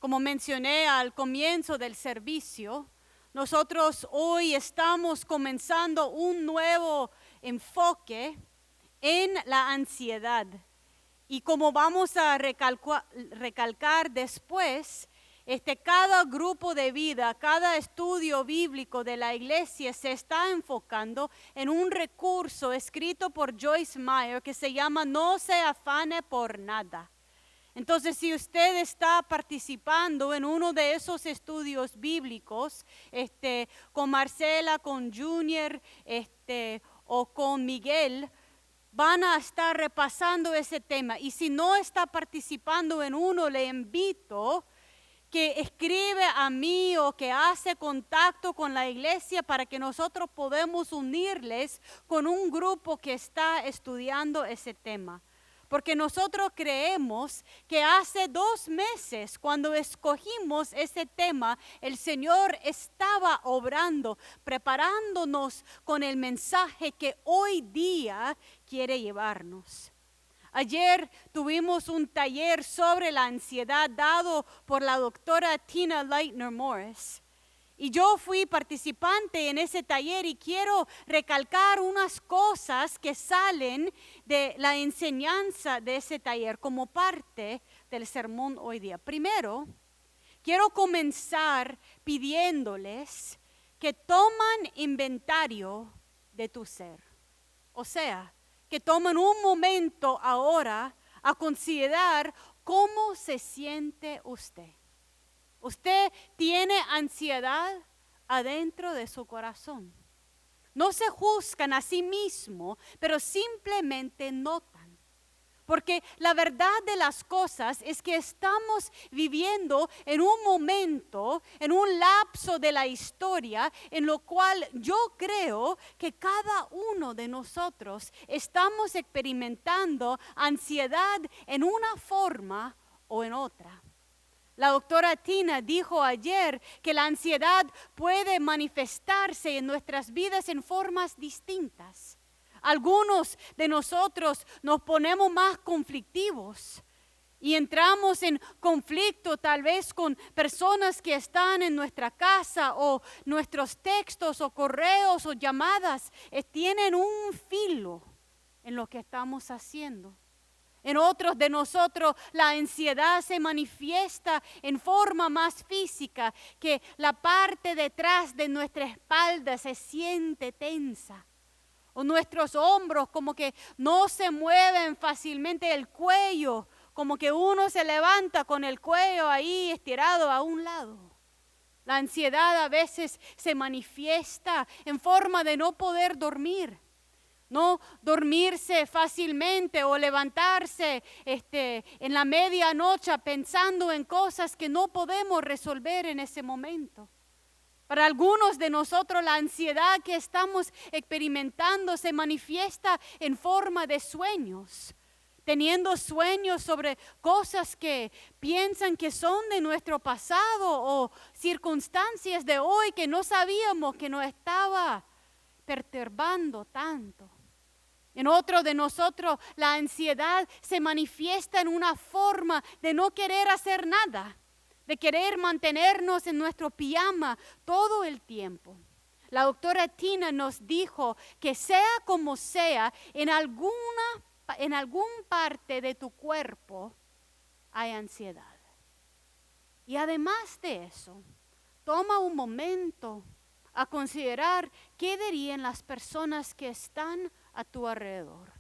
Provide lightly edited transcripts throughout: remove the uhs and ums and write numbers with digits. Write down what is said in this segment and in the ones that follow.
Como mencioné al comienzo del servicio, nosotros hoy estamos comenzando un nuevo enfoque en la ansiedad. Y como vamos a recalcar después, cada grupo de vida, cada estudio bíblico de la iglesia se está enfocando en un recurso escrito por Joyce Meyer que se llama No se afane por nada. Entonces, si usted está participando en uno de esos estudios bíblicos, con Marcela, con Junior, o con Miguel, van a estar repasando ese tema. Y si no está participando en uno, le invito que escribe a mí o que hace contacto con la iglesia para que nosotros podamos unirles con un grupo que está estudiando ese tema. Porque nosotros creemos que hace 2 meses, cuando escogimos ese tema, el Señor estaba obrando, preparándonos con el mensaje que hoy día quiere llevarnos. Ayer tuvimos un taller sobre la ansiedad dado por la doctora Tina Leitner Morris. Y yo fui participante en ese taller y quiero recalcar unas cosas que salen de la enseñanza de ese taller como parte del sermón hoy día. Primero, quiero comenzar pidiéndoles que toman inventario de tu ser. O sea, que tomen un momento ahora a considerar cómo se siente usted. Usted tiene ansiedad adentro de su corazón. No se juzgan a sí mismo, pero simplemente notan. Porque la verdad de las cosas es que estamos viviendo en un momento, en un lapso de la historia, en lo cual yo creo que cada uno de nosotros estamos experimentando ansiedad en una forma o en otra. La doctora Tina dijo ayer que la ansiedad puede manifestarse en nuestras vidas en formas distintas. Algunos de nosotros nos ponemos más conflictivos y entramos en conflicto tal vez con personas que están en nuestra casa, o nuestros textos o correos o llamadas tienen un filo en lo que estamos haciendo. En otros de nosotros la ansiedad se manifiesta en forma más física, que la parte detrás de nuestra espalda se siente tensa. O nuestros hombros como que no se mueven fácilmente, el cuello, como que uno se levanta con el cuello ahí estirado a un lado. La ansiedad a veces se manifiesta en forma de no poder dormir. No dormirse fácilmente o levantarse en la medianoche pensando en cosas que no podemos resolver en ese momento. Para algunos de nosotros la ansiedad que estamos experimentando se manifiesta en forma de sueños. Teniendo sueños sobre cosas que piensan que son de nuestro pasado o circunstancias de hoy que no sabíamos que nos estaba perturbando tanto. En otro de nosotros la ansiedad se manifiesta en una forma de no querer hacer nada, de querer mantenernos en nuestro pijama todo el tiempo. La doctora Tina nos dijo que sea como sea, en algún parte de tu cuerpo hay ansiedad. Y además de eso, toma un momento a considerar qué dirían las personas que están a tu alrededor.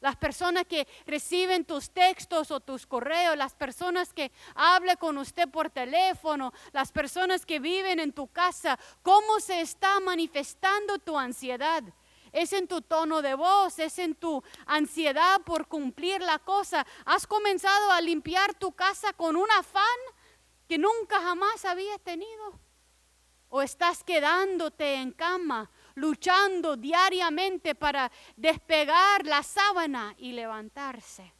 Las personas que reciben tus textos o tus correos, las personas que hablan con usted por teléfono, las personas que viven en tu casa, ¿cómo se está manifestando tu ansiedad? ¿Es en tu tono de voz? ¿Es en tu ansiedad por cumplir la cosa? ¿Has comenzado a limpiar tu casa con un afán que nunca jamás habías tenido? ¿O estás quedándote en cama, luchando diariamente para despegar la sábana y levantarse?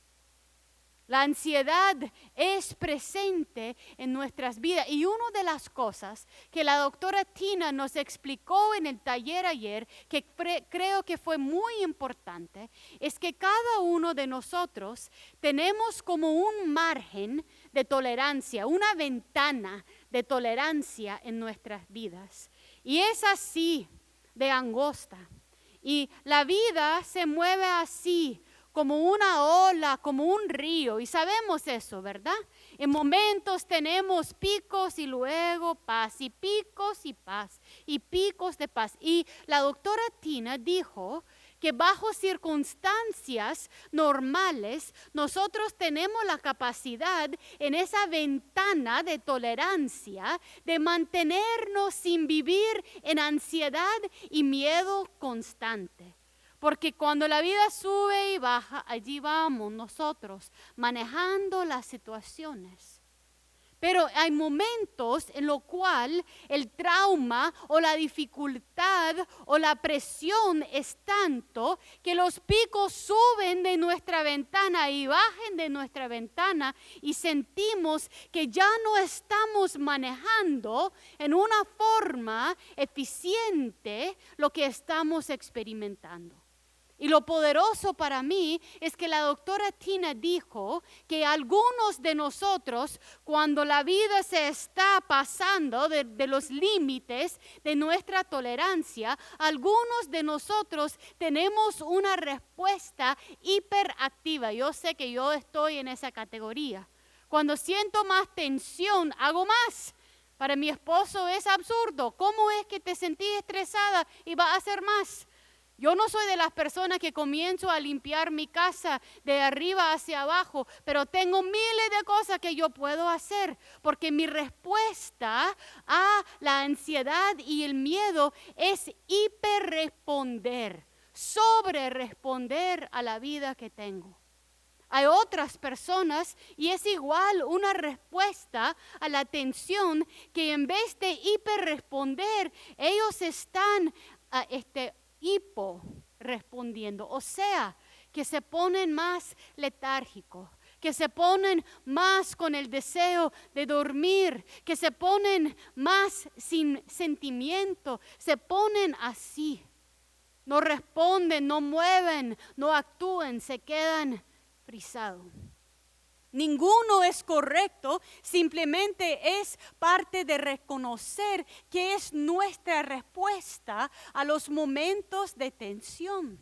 La ansiedad es presente en nuestras vidas. Y una de las cosas que la doctora Tina nos explicó en el taller ayer, que creo que fue muy importante, es que cada uno de nosotros tenemos como un margen de tolerancia, una ventana de tolerancia en nuestras vidas. Y es así de angosta. Y la vida se mueve así, como una ola, como un río. Y sabemos eso, ¿verdad? En momentos tenemos picos y luego paz, y picos y paz, y picos de paz. Y la doctora Tina dijo que bajo circunstancias normales, nosotros tenemos la capacidad en esa ventana de tolerancia de mantenernos sin vivir en ansiedad y miedo constante. Porque cuando la vida sube y baja, allí vamos nosotros manejando las situaciones. Pero hay momentos en los cuales el trauma o la dificultad o la presión es tanto que los picos suben de nuestra ventana y bajen de nuestra ventana y sentimos que ya no estamos manejando en una forma eficiente lo que estamos experimentando. Y lo poderoso para mí es que la doctora Tina dijo que algunos de nosotros, cuando la vida se está pasando de los límites de nuestra tolerancia, algunos de nosotros tenemos una respuesta hiperactiva. Yo sé que yo estoy en esa categoría. Cuando siento más tensión, hago más. Para mi esposo es absurdo. ¿Cómo es que te sentís estresada y vas a hacer más? Yo no soy de las personas que comienzo a limpiar mi casa de arriba hacia abajo, pero tengo miles de cosas que yo puedo hacer, porque mi respuesta a la ansiedad y el miedo es hiperresponder, sobreresponder a la vida que tengo. Hay otras personas y es igual una respuesta a la tensión que en vez de hiperresponder, ellos están hipo respondiendo, o sea, que se ponen más letárgicos, que se ponen más con el deseo de dormir, que se ponen más sin sentimiento, se ponen así, no responden, no mueven, no actúan, se quedan frisados. Ninguno es correcto, simplemente es parte de reconocer que es nuestra respuesta a los momentos de tensión.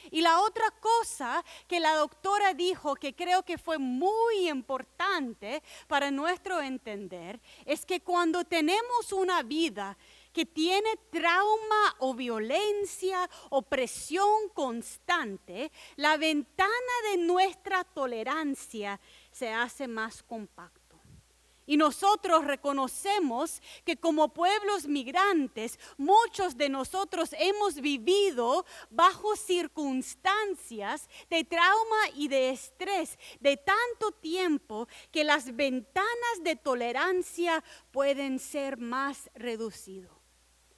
Y la otra cosa que la doctora dijo, que creo que fue muy importante para nuestro entender, es que cuando tenemos una vida que tiene trauma o violencia o presión constante, la ventana de nuestra tolerancia se hace más compacto. Y nosotros reconocemos que como pueblos migrantes, muchos de nosotros hemos vivido bajo circunstancias de trauma y de estrés de tanto tiempo que las ventanas de tolerancia pueden ser más reducidas.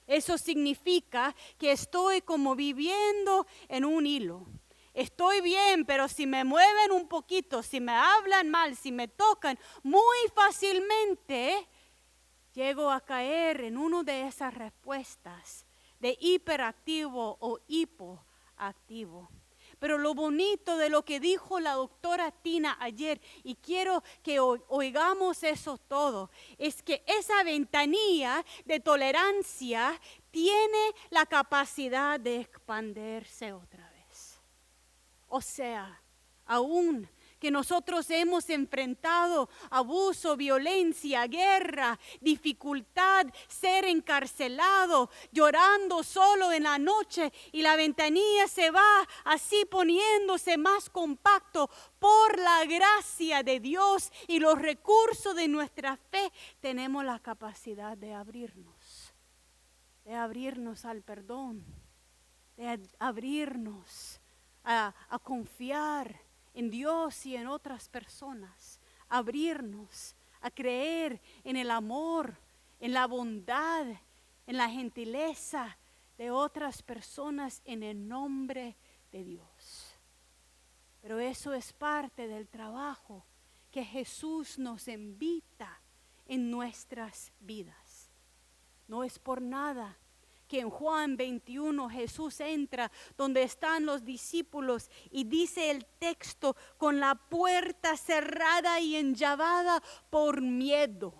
Eso significa que estoy como viviendo en un hilo. Estoy bien, pero si me mueven un poquito, si me hablan mal, si me tocan, muy fácilmente llego a caer en una de esas respuestas de hiperactivo o hipoactivo. Pero lo bonito de lo que dijo la doctora Tina ayer, y quiero que oigamos eso todo, es que esa ventanilla de tolerancia tiene la capacidad de expandirse otra vez. O sea, aún que nosotros hemos enfrentado abuso, violencia, guerra, dificultad, ser encarcelado, llorando solo en la noche y la ventanilla se va así poniéndose más compacto por la gracia de Dios y los recursos de nuestra fe, tenemos la capacidad de abrirnos al perdón, de abrirnos a confiar en Dios y en otras personas, abrirnos a creer en el amor, en la bondad, en la gentileza de otras personas en el nombre de Dios. Pero eso es parte del trabajo que Jesús nos invita en nuestras vidas. No es por nada que en Juan 21 Jesús entra donde están los discípulos y dice el texto, con la puerta cerrada y enllavada por miedo.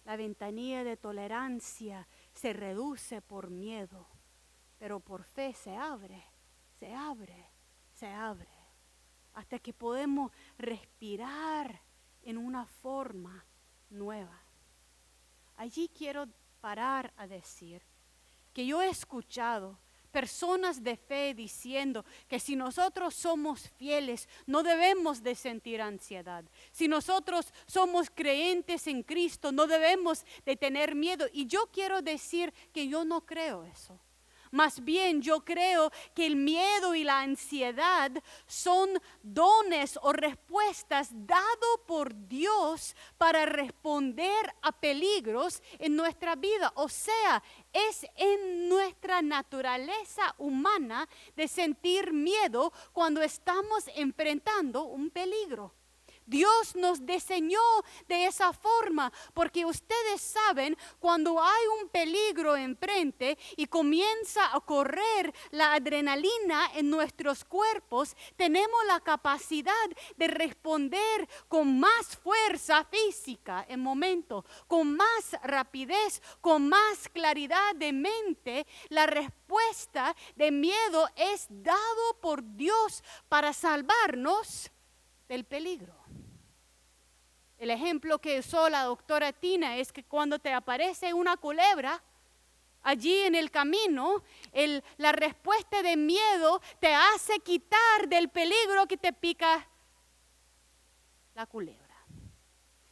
La ventanilla de tolerancia se reduce por miedo, pero por fe se abre, se abre, se abre, hasta que podemos respirar en una forma nueva. Allí quiero parar a decir que yo he escuchado personas de fe diciendo que si nosotros somos fieles no debemos de sentir ansiedad. Si nosotros somos creyentes en Cristo no debemos de tener miedo. Y yo quiero decir que yo no creo eso. Más bien yo creo que el miedo y la ansiedad son dones o respuestas dados por Dios para responder a peligros en nuestra vida. O sea, es en nuestra naturaleza humana de sentir miedo cuando estamos enfrentando un peligro. Dios nos diseñó de esa forma porque ustedes saben cuando hay un peligro enfrente y comienza a correr la adrenalina en nuestros cuerpos, tenemos la capacidad de responder con más fuerza física en momento, con más rapidez, con más claridad de mente. La respuesta de miedo es dado por Dios para salvarnos del peligro. El ejemplo que usó la doctora Tina es que cuando te aparece una culebra allí en el camino, la respuesta de miedo te hace quitar del peligro que te pica la culebra.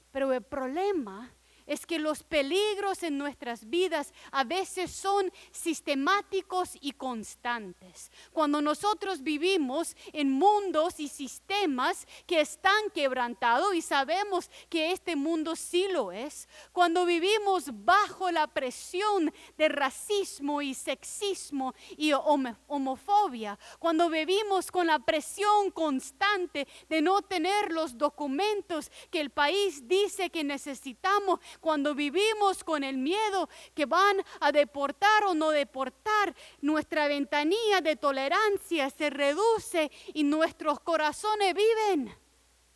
Pero el problema es que los peligros en nuestras vidas a veces son sistemáticos y constantes. Cuando nosotros vivimos en mundos y sistemas que están quebrantados y sabemos que este mundo sí lo es, cuando vivimos bajo la presión de racismo y sexismo y homofobia, cuando vivimos con la presión constante de no tener los documentos que el país dice que necesitamos, cuando vivimos con el miedo que van a deportar o no deportar, nuestra ventanilla de tolerancia se reduce y nuestros corazones viven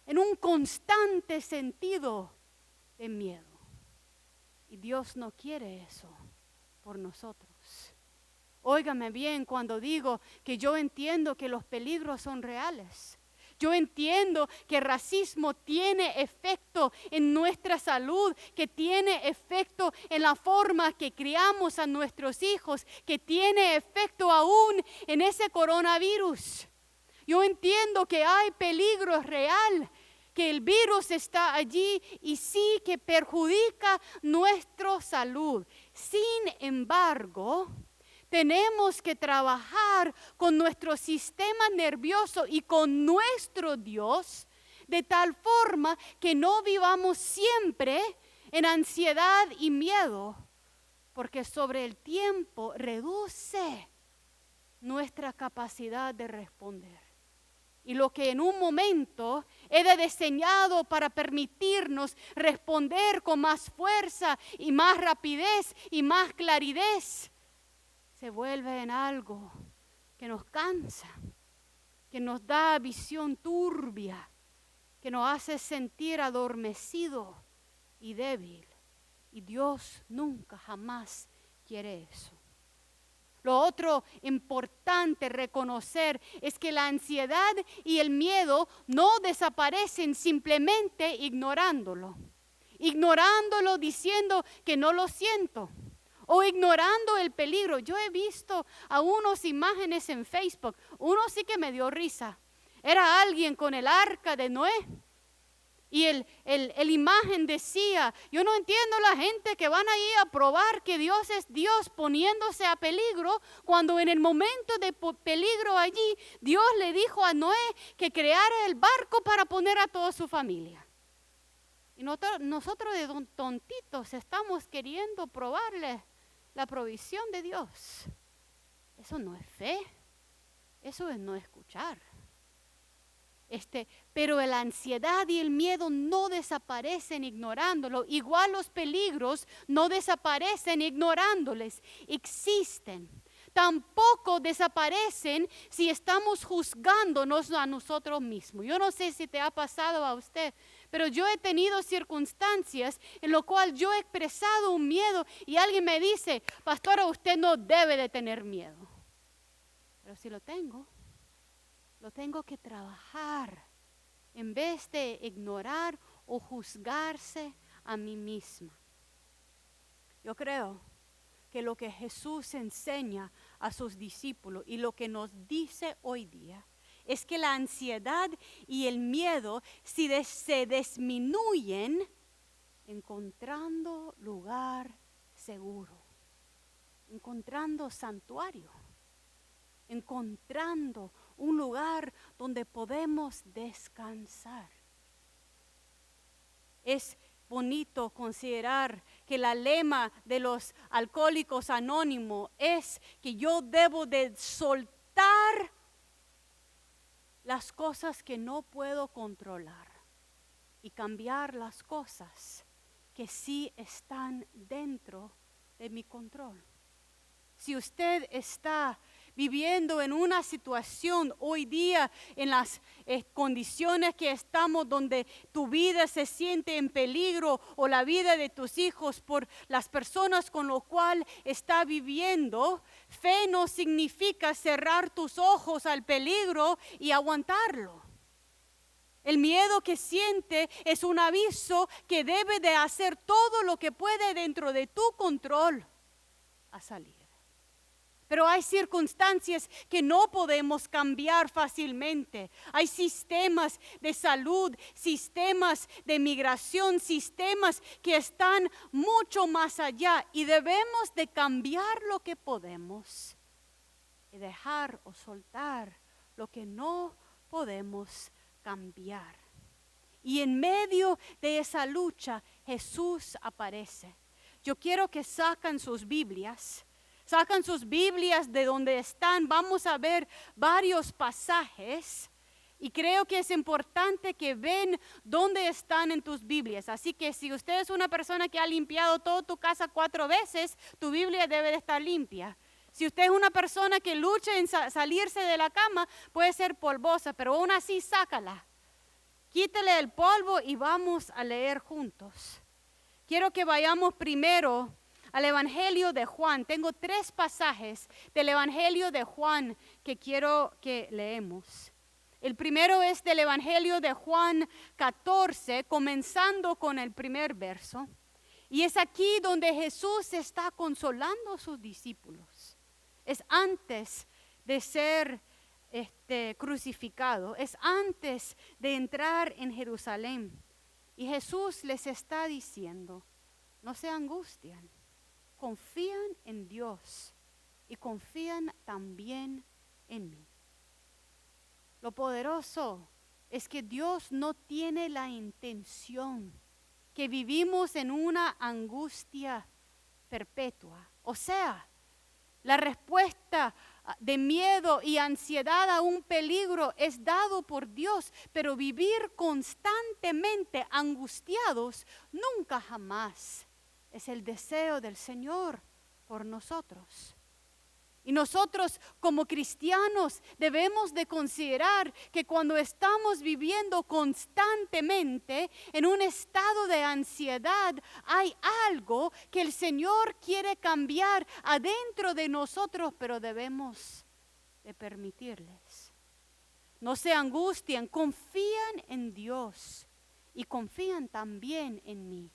en un constante sentido de miedo. Y Dios no quiere eso por nosotros. Óigame bien cuando digo que yo entiendo que los peligros son reales. Yo entiendo que el racismo tiene efecto en nuestra salud, que tiene efecto en la forma que criamos a nuestros hijos, que tiene efecto aún en ese coronavirus. Yo entiendo que hay peligro real, que el virus está allí y sí que perjudica nuestra salud. Sin embargo, tenemos que trabajar con nuestro sistema nervioso y con nuestro Dios de tal forma que no vivamos siempre en ansiedad y miedo, porque sobre el tiempo reduce nuestra capacidad de responder. Y lo que en un momento era diseñado para permitirnos responder con más fuerza y más rapidez y más claridad, se vuelve en algo que nos cansa, que nos da visión turbia, que nos hace sentir adormecido y débil. Y Dios nunca, jamás quiere eso. Lo otro importante reconocer es que la ansiedad y el miedo no desaparecen simplemente ignorándolo. Ignorándolo diciendo que no lo siento. O ignorando el peligro. Yo he visto a unas imágenes en Facebook. Uno sí que me dio risa. Era alguien con el arca de Noé. Y el imagen decía, yo no entiendo la gente que van ahí a probar que Dios es Dios poniéndose a peligro, cuando en el momento de peligro allí, Dios le dijo a Noé que creara el barco para poner a toda su familia. Y nosotros de tontitos estamos queriendo probarle la provisión de Dios. Eso no es fe, eso es no escuchar. Pero la ansiedad y el miedo no desaparecen ignorándolo. Igual los peligros no desaparecen ignorándoles. Existen. Tampoco desaparecen si estamos juzgándonos a nosotros mismos. Yo no sé si te ha pasado a usted, pero yo he tenido circunstancias en las cuales yo he expresado un miedo y alguien me dice, pastora, usted no debe de tener miedo. Pero si lo tengo que trabajar en vez de ignorar o juzgarse a mí misma. Yo creo que lo que Jesús enseña a sus discípulos y lo que nos dice hoy día es que la ansiedad y el miedo se disminuyen encontrando lugar seguro, encontrando santuario, encontrando un lugar donde podemos descansar. Es bonito considerar que la lema de los alcohólicos anónimos es que yo debo de soltar las cosas que no puedo controlar y cambiar las cosas que sí están dentro de mi control. Si usted está viviendo en una situación hoy día, en las condiciones que estamos, donde tu vida se siente en peligro o la vida de tus hijos por las personas con lo cual está viviendo, fe no significa cerrar tus ojos al peligro y aguantarlo. El miedo que siente es un aviso que debe de hacer todo lo que puede dentro de tu control a salir. Pero hay circunstancias que no podemos cambiar fácilmente. Hay sistemas de salud, sistemas de migración, sistemas que están mucho más allá y debemos de cambiar lo que podemos y dejar o soltar lo que no podemos cambiar. Y en medio de esa lucha, Jesús aparece. Yo quiero que sacan sus Biblias de donde están. Vamos a ver varios pasajes y creo que es importante que ven dónde están en tus Biblias. Así que si usted es una persona que ha limpiado toda tu casa 4 veces, tu Biblia debe de estar limpia. Si usted es una persona que lucha en salirse de la cama, puede ser polvosa, pero aún así sácala. Quítele el polvo y vamos a leer juntos. Quiero que vayamos primero al Evangelio de Juan. Tengo 3 pasajes del Evangelio de Juan que quiero que leemos. El primero es del Evangelio de Juan 14, comenzando con el primer verso. Y es aquí donde Jesús está consolando a sus discípulos. Es antes de ser crucificado, es antes de entrar en Jerusalén. Y Jesús les está diciendo, no se angustien. Confían en Dios y confían también en mí. Lo poderoso es que Dios no tiene la intención que vivimos en una angustia perpetua. O sea, la respuesta de miedo y ansiedad a un peligro es dado por Dios, pero vivir constantemente angustiados nunca jamás es el deseo del Señor por nosotros. Y nosotros como cristianos debemos de considerar que cuando estamos viviendo constantemente en un estado de ansiedad, hay algo que el Señor quiere cambiar adentro de nosotros, pero debemos de permitirles. No se angustien, confían en Dios y confían también en mí.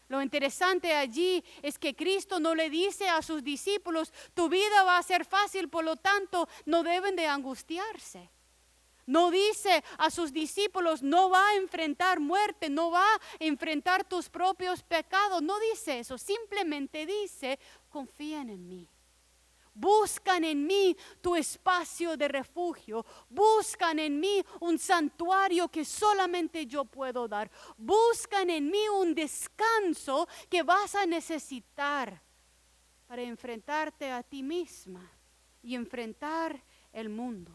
Lo interesante allí es que Cristo no le dice a sus discípulos, tu vida va a ser fácil, por lo tanto no deben de angustiarse. No dice a sus discípulos, no va a enfrentar muerte, no va a enfrentar tus propios pecados. No dice eso, simplemente dice, confían en mí. Buscan en mí tu espacio de refugio. Buscan en mí un santuario que solamente yo puedo dar. Buscan en mí un descanso que vas a necesitar para enfrentarte a ti misma y enfrentar el mundo.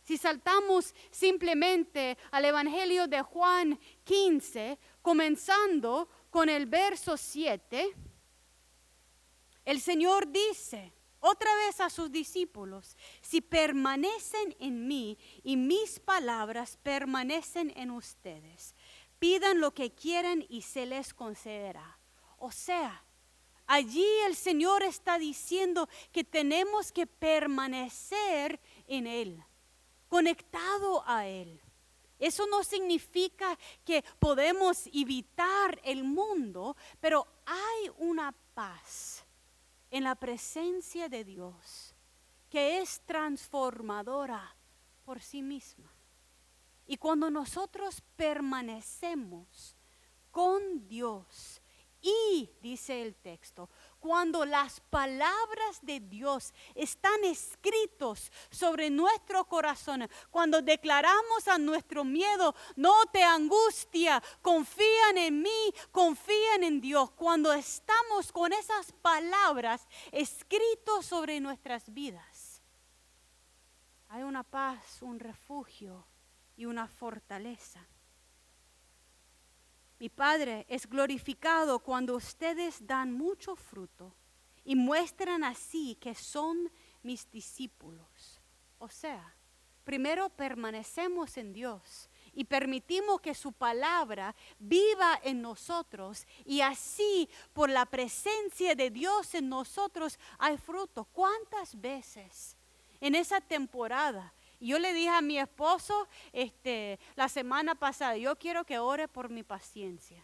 Si saltamos simplemente al Evangelio de Juan 15, comenzando con el verso 7, el Señor dice otra vez a sus discípulos: si permanecen en mí y mis palabras permanecen en ustedes, pidan lo que quieran y se les concederá. O sea, allí el Señor está diciendo que tenemos que permanecer en Él, conectado a Él. Eso no significa que podemos evitar el mundo, pero hay una paz en la presencia de Dios que es transformadora por sí misma. Y cuando nosotros permanecemos con Dios, y dice el texto, cuando las palabras de Dios están escritos sobre nuestro corazón, cuando declaramos a nuestro miedo: no te angustia, confían en mí, confían en Dios. Cuando estamos con esas palabras escritas sobre nuestras vidas, hay una paz, un refugio y una fortaleza. Mi Padre es glorificado cuando ustedes dan mucho fruto y muestran así que son mis discípulos. O sea, primero permanecemos en Dios y permitimos que su palabra viva en nosotros, y así por la presencia de Dios en nosotros hay fruto. ¿Cuántas veces en esa temporada? Yo le dije a mi esposo la semana pasada: yo quiero que ore por mi paciencia.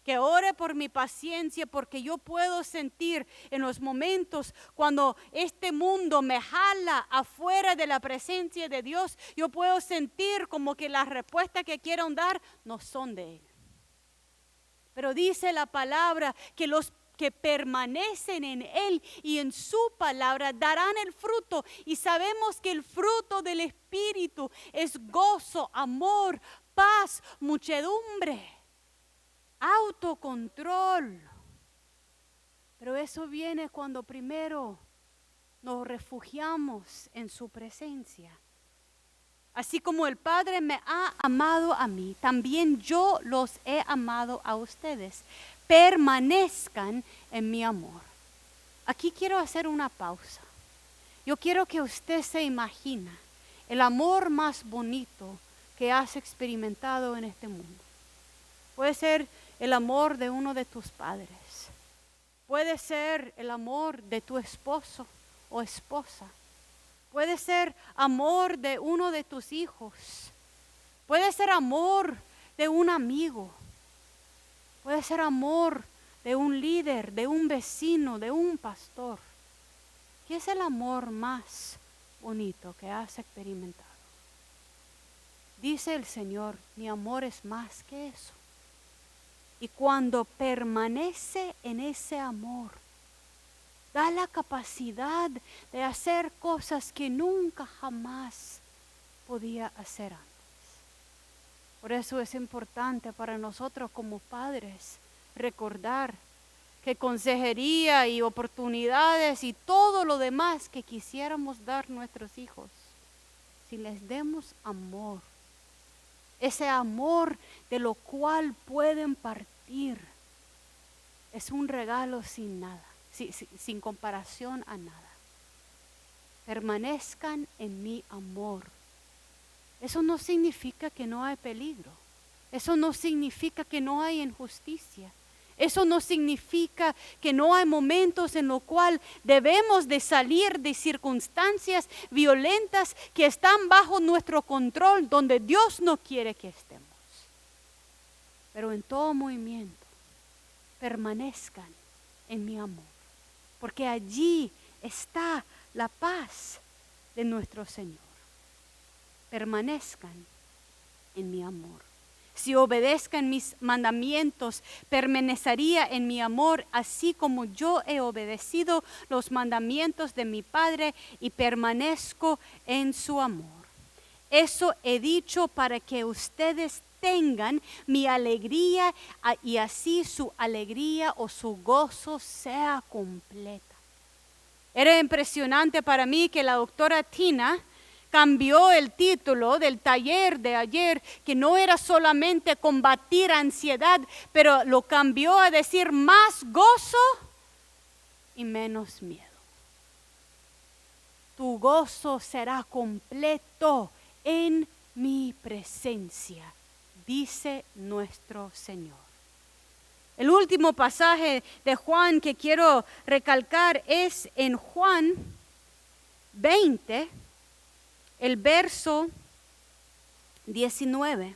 Que ore por mi paciencia, porque yo puedo sentir en los momentos cuando este mundo me jala afuera de la presencia de Dios, yo puedo sentir como que las respuestas que quiero dar no son de Él. Pero dice la palabra que los que permanecen en Él y en su palabra darán el fruto. Y sabemos que el fruto del Espíritu es gozo, amor, paz, muchedumbre, autocontrol. Pero eso viene cuando primero nos refugiamos en su presencia. Así como el Padre me ha amado a mí, también yo los he amado a ustedes. Permanezcan en mi amor. Aquí quiero hacer una pausa. Yo quiero que usted se imagine el amor más bonito que has experimentado en este mundo. Puede ser el amor de uno de tus padres. Puede ser el amor de tu esposo o esposa. Puede ser amor de uno de tus hijos. Puede ser amor de un amigo. Puede ser amor de un líder, de un vecino, de un pastor. ¿Qué es el amor más bonito que has experimentado? Dice el Señor: mi amor es más que eso. Y cuando permanece en ese amor, da la capacidad de hacer cosas que nunca jamás podía hacer antes. Por eso es importante para nosotros como padres recordar que consejería y oportunidades y todo lo demás que quisiéramos dar a nuestros hijos, si les demos amor, ese amor de lo cual pueden partir, es un regalo sin nada, sin comparación a nada. Permanezcan en mi amor. Eso no significa que no hay peligro. Eso no significa que no hay injusticia. Eso no significa que no hay momentos en los cuales debemos de salir de circunstancias violentas que están bajo nuestro control, donde Dios no quiere que estemos. Pero en todo movimiento, permanezcan en mi amor, porque allí está la paz de nuestro Señor. Permanezcan en mi amor. Si obedezcan mis mandamientos, permanecería en mi amor, así como yo he obedecido los mandamientos de mi Padre y permanezco en su amor. Eso he dicho para que ustedes tengan mi alegría y así su alegría o su gozo sea completa. Era impresionante para mí que la doctora Tina cambió el título del taller de ayer, que no era solamente combatir ansiedad, pero lo cambió a decir más gozo y menos miedo. Tu gozo será completo en mi presencia, dice nuestro Señor. El último pasaje de Juan que quiero recalcar es en Juan 20, el verso 19.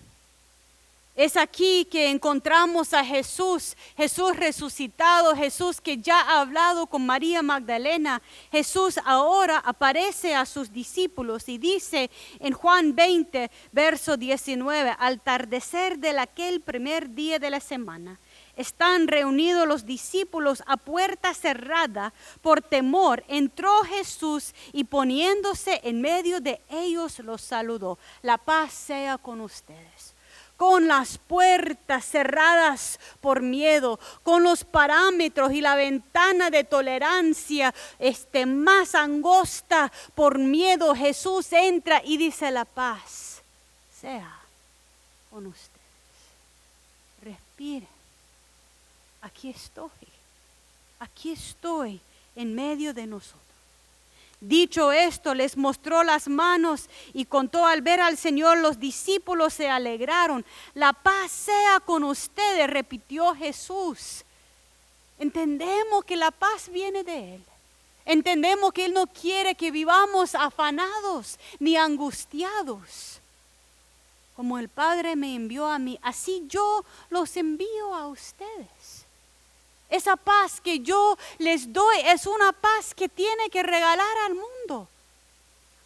Es aquí que encontramos a Jesús, Jesús resucitado, Jesús que ya ha hablado con María Magdalena. Jesús ahora aparece a sus discípulos y dice en Juan 20, verso 19, al atardecer de aquel primer día de la semana, están reunidos los discípulos a puerta cerrada por temor. Entró Jesús y poniéndose en medio de ellos los saludó. La paz sea con ustedes. Con las puertas cerradas por miedo, con los parámetros y la ventana de tolerancia más angosta por miedo, Jesús entra y dice: la paz sea con ustedes. Respiren. Aquí estoy en medio de nosotros. Dicho esto, les mostró las manos y contó. Al ver al Señor, los discípulos se alegraron. La paz sea con ustedes, repitió Jesús. Entendemos que la paz viene de Él. Entendemos que Él no quiere que vivamos afanados ni angustiados. Como el Padre me envió a mí, así yo los envío a ustedes. Esa paz que yo les doy es una paz que tiene que regalar al mundo.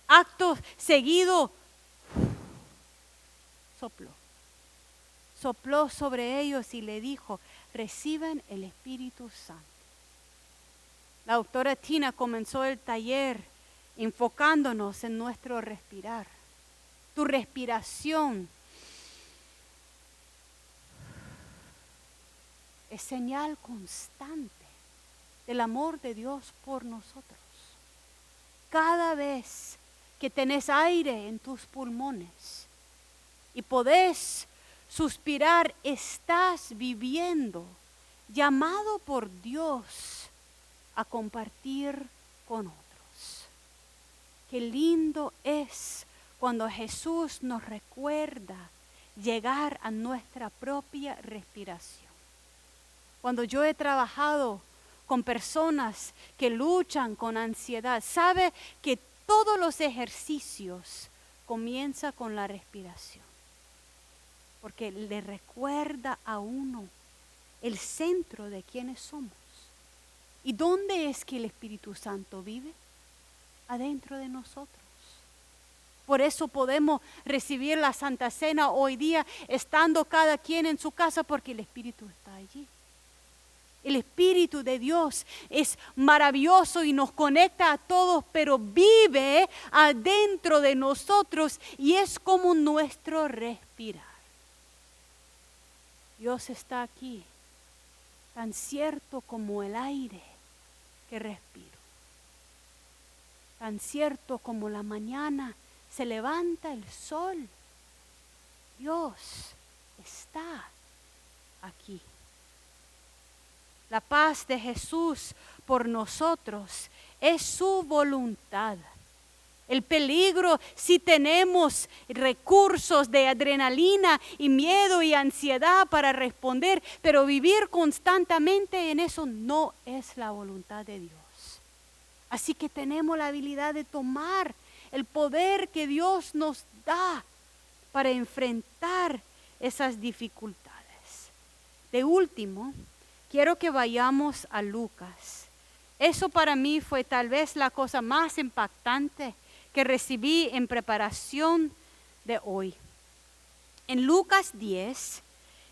Acto seguido, sopló sobre ellos y le dijo: reciban el Espíritu Santo. La doctora Tina comenzó el taller enfocándonos en nuestro respirar. Tu respiración es señal constante del amor de Dios por nosotros. Cada vez que tenés aire en tus pulmones y podés suspirar, estás viviendo, llamado por Dios a compartir con otros. Qué lindo es cuando Jesús nos recuerda llegar a nuestra propia respiración. Cuando yo he trabajado con personas que luchan con ansiedad, sabe que todos los ejercicios comienzan con la respiración. Porque le recuerda a uno el centro de quienes somos. ¿Y dónde es que el Espíritu Santo vive? Adentro de nosotros. Por eso podemos recibir la Santa Cena hoy día estando cada quien en su casa, porque el Espíritu está allí. El Espíritu de Dios es maravilloso y nos conecta a todos, pero vive adentro de nosotros y es como nuestro respirar. Dios está aquí, tan cierto como el aire que respiro. Tan cierto como la mañana se levanta el sol. Dios está aquí. La paz de Jesús por nosotros es su voluntad. El peligro si tenemos recursos de adrenalina y miedo y ansiedad para responder, pero vivir constantemente en eso no es la voluntad de Dios. Así que tenemos la habilidad de tomar el poder que Dios nos da para enfrentar esas dificultades. De último, quiero que vayamos a Lucas. Eso para mí fue tal vez la cosa más impactante que recibí en preparación de hoy. En Lucas 10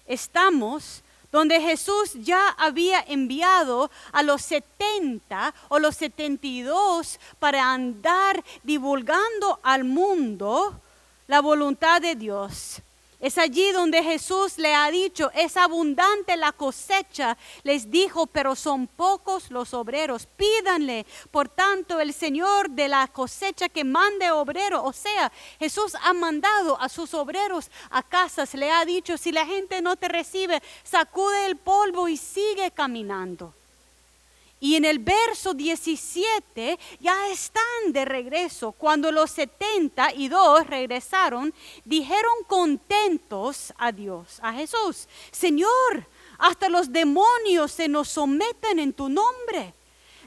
estamos donde Jesús ya había enviado a los 70 o los 72 para andar divulgando al mundo la voluntad de Dios. Es allí donde Jesús le ha dicho, es abundante la cosecha. Les dijo, pero son pocos los obreros. Pídanle, por tanto, el Señor de la cosecha que mande obreros. O sea, Jesús ha mandado a sus obreros a casas. Le ha dicho, si la gente no te recibe, sacude el polvo y sigue caminando. Y en el verso 17 ya están de regreso. Cuando los 72 regresaron, dijeron contentos a Dios, a Jesús, Señor, hasta los demonios se nos someten en tu nombre.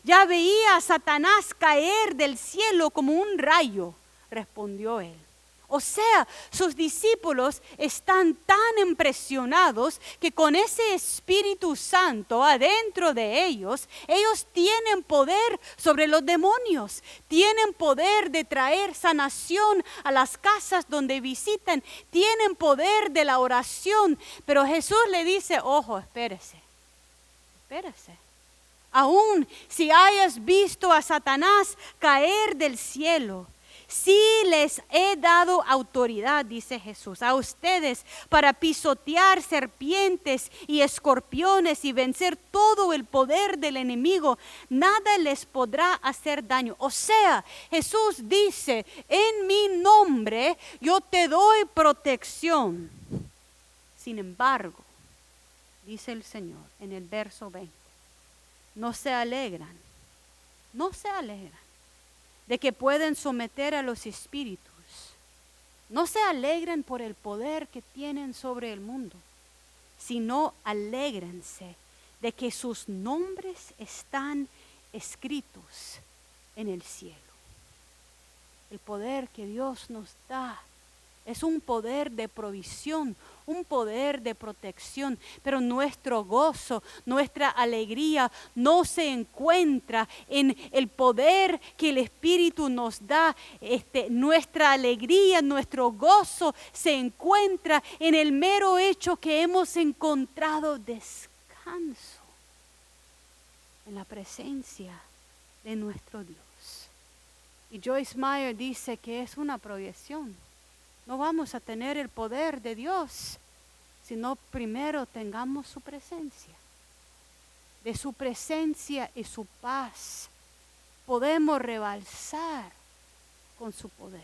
Ya veía a Satanás caer del cielo como un rayo, respondió él. O sea, sus discípulos están tan impresionados que con ese Espíritu Santo adentro de ellos, ellos tienen poder sobre los demonios, tienen poder de traer sanación a las casas donde visitan, tienen poder de la oración. Pero Jesús le dice, ojo, espérese. Aún si hayas visto a Satanás caer del cielo, sí les he dado autoridad, dice Jesús, a ustedes para pisotear serpientes y escorpiones y vencer todo el poder del enemigo. Nada les podrá hacer daño. O sea, Jesús dice, en mi nombre yo te doy protección. Sin embargo, dice el Señor en el verso 20, no se alegran de que pueden someter a los espíritus. No se alegran por el poder que tienen sobre el mundo, sino alégrense de que sus nombres están escritos en el cielo. El poder que Dios nos da es un poder de provisión, un poder de protección, pero nuestro gozo, nuestra alegría no se encuentra en el poder que el Espíritu nos da. Nuestra alegría, nuestro gozo se encuentra en el mero hecho que hemos encontrado descanso en la presencia de nuestro Dios. Y Joyce Meyer dice que es una provisión. No vamos a tener el poder de Dios, sino primero tengamos su presencia. De su presencia y su paz podemos rebalsar con su poder.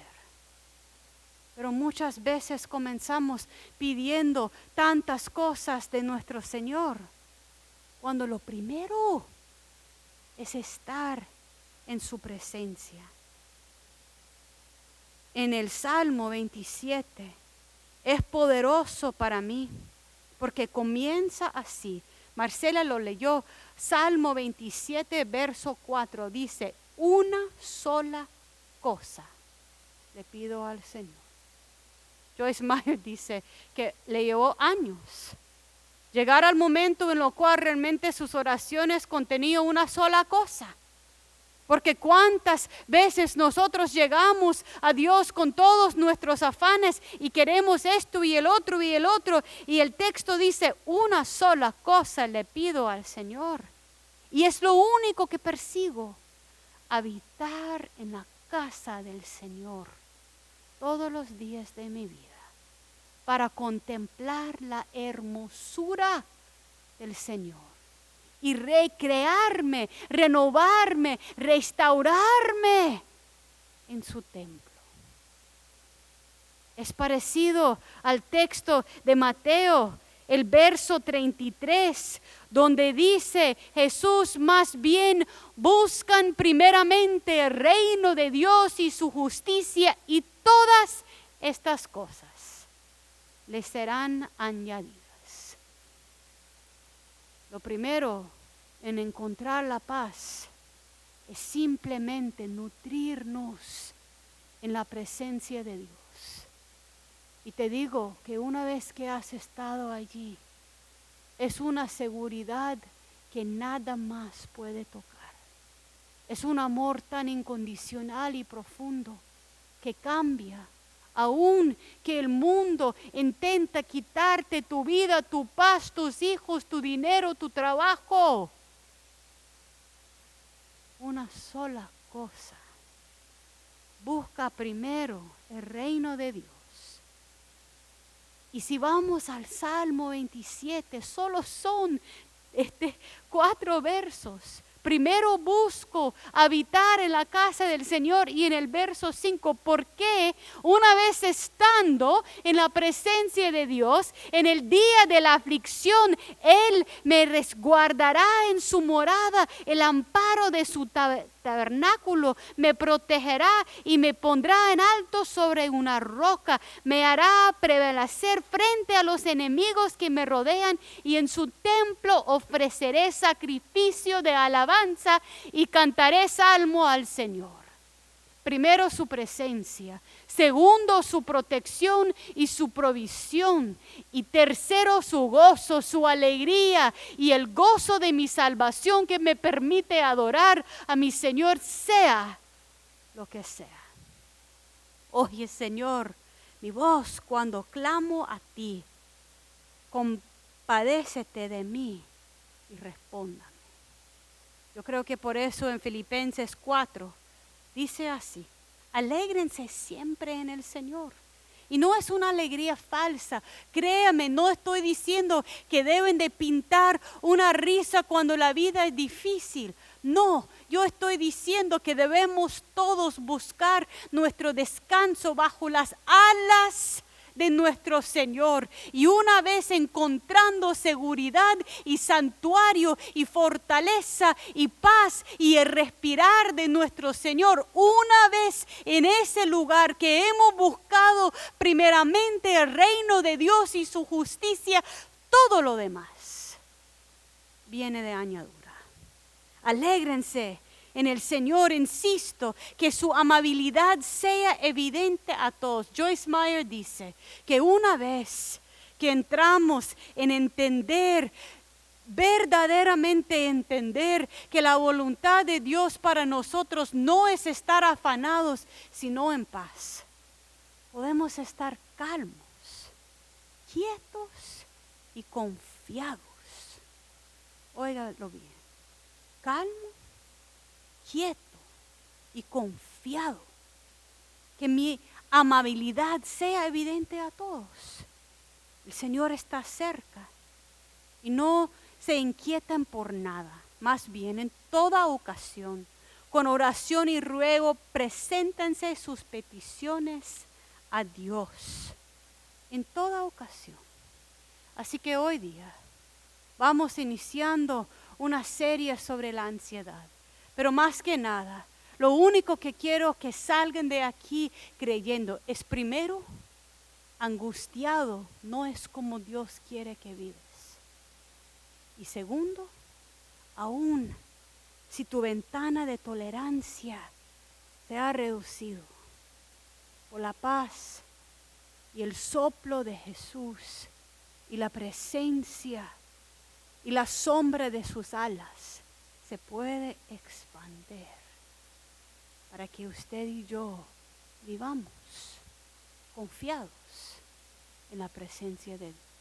Pero muchas veces comenzamos pidiendo tantas cosas de nuestro Señor, cuando lo primero es estar en su presencia. En el Salmo 27 es poderoso para mí, porque comienza así. Marcela lo leyó. Salmo 27, verso 4 dice, una sola cosa le pido al Señor. Joyce Meyer dice que le llevó años llegar al momento en el cual realmente sus oraciones contenían una sola cosa. Porque cuántas veces nosotros llegamos a Dios con todos nuestros afanes y queremos esto y el otro y el texto dice, una sola cosa le pido al Señor. Y es lo único que persigo, habitar en la casa del Señor todos los días de mi vida, para contemplar la hermosura del Señor. Y recrearme, renovarme, restaurarme en su templo. Es parecido al texto de Mateo, el verso 33, donde dice Jesús, más bien buscan primeramente el reino de Dios y su justicia, y todas estas cosas les serán añadidas. Lo primero en encontrar la paz es simplemente nutrirnos en la presencia de Dios. Y te digo que una vez que has estado allí, es una seguridad que nada más puede tocar. Es un amor tan incondicional y profundo que cambia. Aún que el mundo intenta quitarte tu vida, tu paz, tus hijos, tu dinero, tu trabajo. Una sola cosa. Busca primero el reino de Dios Y si vamos al Salmo 27, solo son 4 versos. Primero busco habitar en la casa del Señor, y en el verso 5, porque una vez estando en la presencia de Dios, en el día de la aflicción, Él me resguardará en su morada, el amparo de su tabernáculo me protegerá y me pondrá en alto sobre una roca, me hará prevalecer frente a los enemigos que me rodean, y en su templo ofreceré sacrificio de alabanza y cantaré salmo al Señor. Primero, su presencia. Segundo, su protección y su provisión. Y tercero, su gozo, su alegría y el gozo de mi salvación, que me permite adorar a mi Señor, sea lo que sea. Oye, Señor, mi voz cuando clamo a ti. Compadécete de mí y respóndame. Yo creo que por eso en Filipenses 4 dice así: alégrense siempre en el Señor. Y no es una alegría falsa. Créame, no estoy diciendo que deben de pintar una risa cuando la vida es difícil. No, yo estoy diciendo que debemos todos buscar nuestro descanso bajo las alas de nuestro Señor, y una vez encontrando seguridad y santuario y fortaleza y paz y el respirar de nuestro Señor, una vez en ese lugar que hemos buscado primeramente el reino de Dios y su justicia, todo lo demás viene de añadidura. Alégrense en el Señor, insisto, que su amabilidad sea evidente a todos. Joyce Meyer dice que una vez que entramos en entender, verdaderamente entender que la voluntad de Dios para nosotros no es estar afanados, sino en paz, podemos estar calmos, quietos y confiados. Óigalo bien, calmo, quieto y confiado, que mi amabilidad sea evidente a todos. El Señor está cerca y no se inquietan por nada, más bien en toda ocasión, con oración y ruego, preséntense sus peticiones a Dios en toda ocasión. Así que hoy día vamos iniciando una serie sobre la ansiedad. Pero más que nada, lo único que quiero que salgan de aquí creyendo es, primero, angustiado no es como Dios quiere que vives. Y segundo, aún si tu ventana de tolerancia se ha reducido, por la paz y el soplo de Jesús y la presencia y la sombra de sus alas, se puede expandir para que usted y yo vivamos confiados en la presencia de Dios.